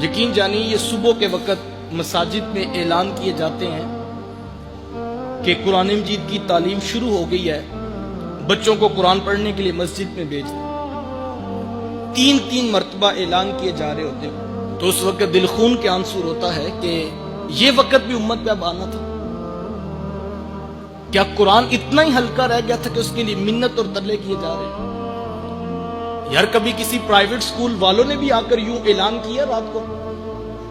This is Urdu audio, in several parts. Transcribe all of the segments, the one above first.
یقین جانیے یہ صبح کے وقت مساجد میں اعلان کیے جاتے ہیں کہ قرآن مجید کی تعلیم شروع ہو گئی ہے، بچوں کو قرآن پڑھنے کے لیے مسجد میں بھیج دیں۔ تین مرتبہ اعلان کیے جا رہے ہوتے ہیں تو اس وقت دل خون کے آنسو ہوتا ہے کہ یہ وقت بھی امت پہ اب آنا تھا۔ کیا قرآن اتنا ہی ہلکا رہ گیا تھا کہ اس کے لیے منت اور ترلے کیے جا رہے ہیں؟ یار کبھی کسی پرائیویٹ سکول والوں نے بھی آ کر یوں اعلان کیا رات کو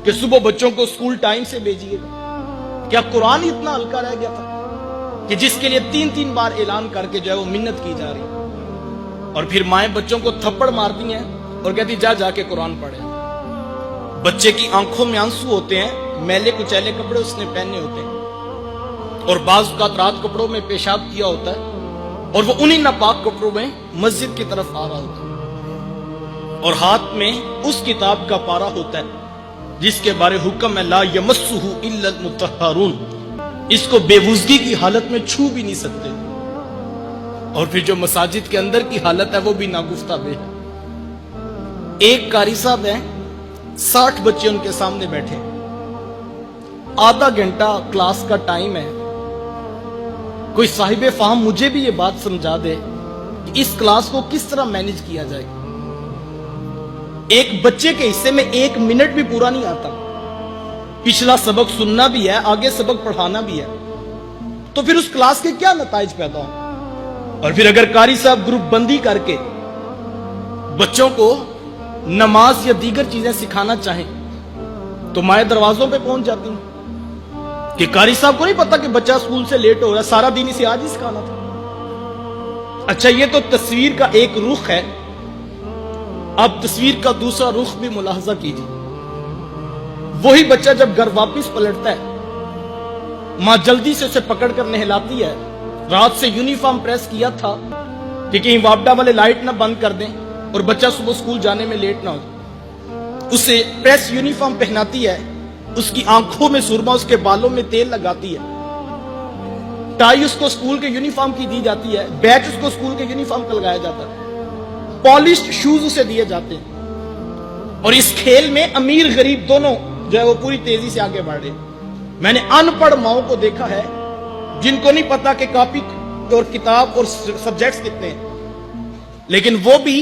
کہ صبح بچوں کو سکول ٹائم سے بھیجیے گا؟ کیا قرآن اتنا ہلکا رہ گیا تھا کہ جس کے لیے تین بار اعلان کر کے جو ہے وہ منت کی جا رہی ہے، اور پھر مائیں بچوں کو تھپڑ مارتی ہیں اور کہتی جا کے قرآن پڑھے۔ بچے کی آنکھوں میں آنسو ہوتے ہیں، میلے کچیلے کپڑے اس نے پہنے ہوتے ہیں، اور بعض اوقات رات کپڑوں میں پیشاب کیا ہوتا ہے اور وہ انہی ناپاک کپڑوں میں مسجد کی طرف آ رہا ہوتا ہے، اور ہاتھ میں اس کتاب کا پارا ہوتا ہے جس کے بارے حکم ہے لا یمسہ الا المطہرون، اس کو بے وضوئی کی حالت میں چھو بھی نہیں سکتے، اور پھر جو مساجد کے اندر کی حالت ہے وہ بھی ناگفتہ بے ہے۔ ایک قاری صاحب ہیں، 60 بچے ان کے سامنے بیٹھے، آدھا گھنٹہ کلاس کا ٹائم ہے، کوئی صاحب فہم مجھے بھی یہ بات سمجھا دے کہ اس کلاس کو کس طرح مینج کیا جائے۔ ایک بچے کے حصے میں 1 منٹ بھی پورا نہیں آتا، پچھلا سبق سننا بھی ہے، آگے سبق پڑھانا بھی ہے، تو پھر اس کلاس کے کیا نتائج پیدا ہوں؟ اور پھر اگر قاری صاحب گروپ بندی کر کے بچوں کو نماز یا دیگر چیزیں سکھانا چاہیں تو مائیں دروازوں پہ پہنچ جاتی ہیں کہ قاری صاحب کو نہیں پتا کہ بچہ اسکول سے لیٹ ہو رہا ہے، سارا دن اسے آج ہی سکھانا تھا۔ اچھا یہ تو تصویر کا ایک رخ ہے، اب تصویر کا دوسرا رخ بھی ملاحظہ کیجیے۔ وہی بچہ جب گھر واپس پلٹتا ہے، ماں جلدی سے اسے پکڑ کر نہلاتی ہے، رات سے یونیفارم پریس کیا تھا کہ کہیں واپڈا والے لائٹ نہ بند کر دیں اور بچہ صبح اسکول جانے میں لیٹ نہ ہو، اسے پریس یونیفارم پہناتی ہے، اس کی آنکھوں میں سرما، اس کے بالوں میں تیل لگاتی ہے، ٹائی اس کو اسکول کے یونیفارم کی دی جاتی ہے، بیچ اس کو اسکول کے یونیفارم کا لگایا جاتا ہے، پالشڈ شوز اسے دیے جاتے ہیں، اور اس کھیل میں امیر غریب دونوں جو ہے وہ پوری تیزی سے آگے بڑھ رہے ہیں۔ میں نے ان پڑھ ماؤں کو دیکھا ہے جن کو نہیں پتا کہ کاپی اور کتاب اور سبجیکٹس کتنے ہیں، لیکن وہ بھی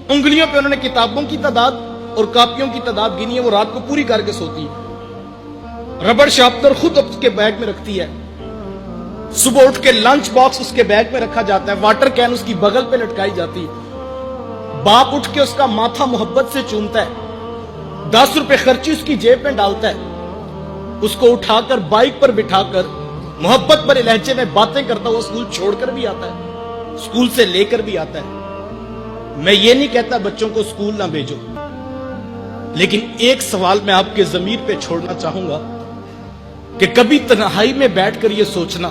انگلیوں پہ انہوں نے کتابوں کی تعداد اور کاپیوں کی تعداد گنی ہے، وہ رات کو پوری کر کے سوتی ہے، ربڑ شارپنر خود اس کے بیگ میں رکھتی ہے، صبح اٹھ کے لنچ باکس اس کے بیگ میں رکھا جاتا ہے، واٹر کین اس کی بغل پہ لٹکائی جاتی ہے، باپ اٹھ کے اس کا ماتھا محبت سے چومتا ہے، 10 روپے خرچی اس کی جیب میں ڈالتا ہے، اس کو اٹھا کر بائک پر بٹھا کر محبت بھرے لہجے میں باتیں کرتا ہوا اسکول چھوڑ کر بھی آتا ہے، اسکول سے لے کر بھی آتا ہے۔ میں یہ نہیں کہتا بچوں کو اسکول نہ بھیجو، لیکن ایک سوال میں آپ کے ضمیر پہ چھوڑنا چاہوں گا کہ کبھی تنہائی میں بیٹھ کر یہ سوچنا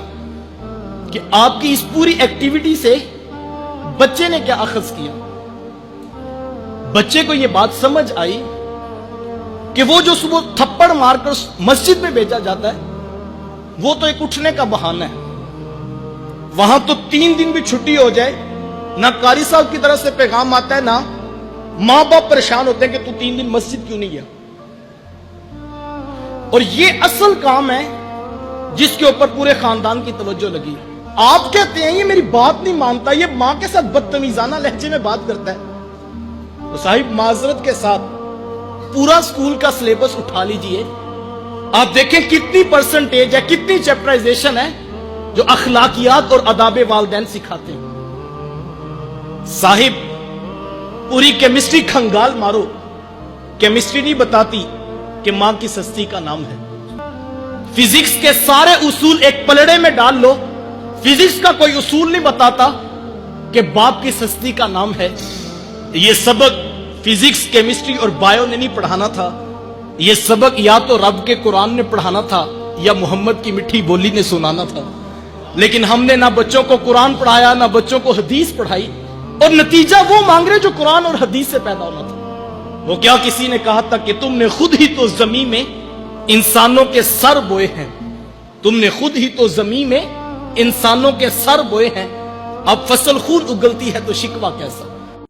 کہ آپ کی اس پوری ایکٹیویٹی سے بچے نے کیا اخذ کیا؟ بچے کو یہ بات سمجھ آئی کہ وہ جو صبح تھپڑ مار کر مسجد میں بھیجا جاتا ہے وہ تو ایک اٹھنے کا بہانہ ہے، وہاں تو 3 دن بھی چھٹی ہو جائے نہ قاری صاحب کی طرف سے پیغام آتا ہے، نہ ماں باپ پریشان ہوتے ہیں کہ تو 3 دن مسجد کیوں نہیں گیا۔ اور یہ اصل کام ہے جس کے اوپر پورے خاندان کی توجہ لگی۔ آپ کہتے ہیں یہ میری بات نہیں مانتا، یہ ماں کے ساتھ بدتمیزانہ لہجے میں بات کرتا ہے، تو صاحب معذرت کے ساتھ پورا اسکول کا سلیبس اٹھا لیجئے، آپ دیکھیں کتنی پرسنٹیج ہے، کتنی چیپٹرائزیشن ہے جو اخلاقیات اور آداب والدین سکھاتے ہیں۔ صاحب پوری کیمسٹری کھنگال مارو، کیمسٹری نہیں بتاتی کہ ماں کی سستی کا نام ہے۔ فزکس کے سارے اصول ایک پلڑے میں ڈال لو، فزکس کا کوئی اصول نہیں بتاتا کہ باپ کی سستی کا نام ہے۔ یہ سبق فزکس، کیمسٹری اور بایو نے نہیں پڑھانا تھا، یہ سبق یا تو رب کے قرآن نے پڑھانا تھا یا محمد کی میٹھی بولی نے سنانا تھا، لیکن ہم نے نہ بچوں کو قرآن پڑھایا نہ بچوں کو حدیث پڑھائی، اور نتیجہ وہ مانگ رہے جو قرآن اور حدیث سے پیدا ہونا تھا۔ وہ کیا کسی نے کہا تھا کہ تم نے خود ہی تو زمین میں انسانوں کے سر بوئے ہیں، تم نے خود ہی تو زمین میں انسانوں کے سر بوئے ہیں، اب فصل خود اگلتی ہے تو شکوہ کیسا؟